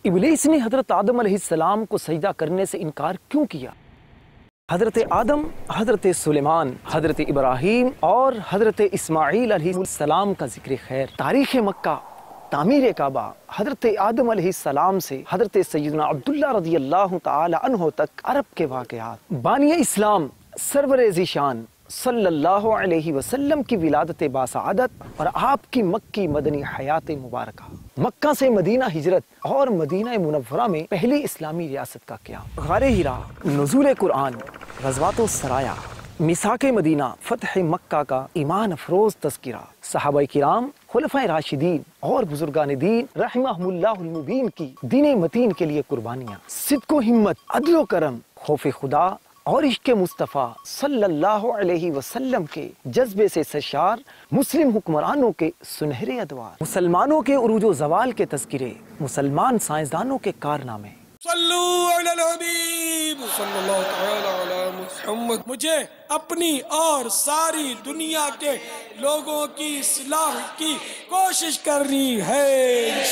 ابلیس نے حضرت آدم علیہ السلام کو سجدہ کرنے سے انکار کیوں کیا؟ حضرت آدم، حضرت سلیمان، حضرت ابراہیم اور حضرت اسماعیل علیہ السلام کا ذکر خیر، تاریخ مکہ، تعمیر کعبہ، حضرت آدم علیہ السلام سے حضرت سیدنا عبداللہ رضی اللہ تعالی عنہ تک عرب کے واقعات، بانی اسلام سرور ذیشان صلی اللہ علیہ وسلم کی ولادت باسعادت اور آپ کی مکی مدنی حیات مبارکہ، مکہ سے مدینہ ہجرت اور مدینہ منورہ میں پہلی اسلامی ریاست کا قیام، غار حرا، نزول قرآن، غزوات و سرایا، میثاق مدینہ، فتح مکہ کا ایمان افروز تذکرہ، صحابہ کرام، خلفائے راشدین اور بزرگان دین رحمہم اللہ المبین کی دین متین کے لیے قربانیاں، صدق و ہمت، عدل و کرم، خوف خدا اور عشق مصطفیٰ صلی اللہ علیہ وسلم کے جذبے سے سرشار مسلم حکمرانوں کے سنہرے ادوار، مسلمانوں کے عروج و زوال کے تذکرے، مسلمان سائنسدانوں کے کارنامے۔ صلو علی الحبیب صلی اللہ تعالی علی محمد۔ مجھے اپنی اور ساری دنیا کے لوگوں کی اصلاح کی کوشش کرنی ہے۔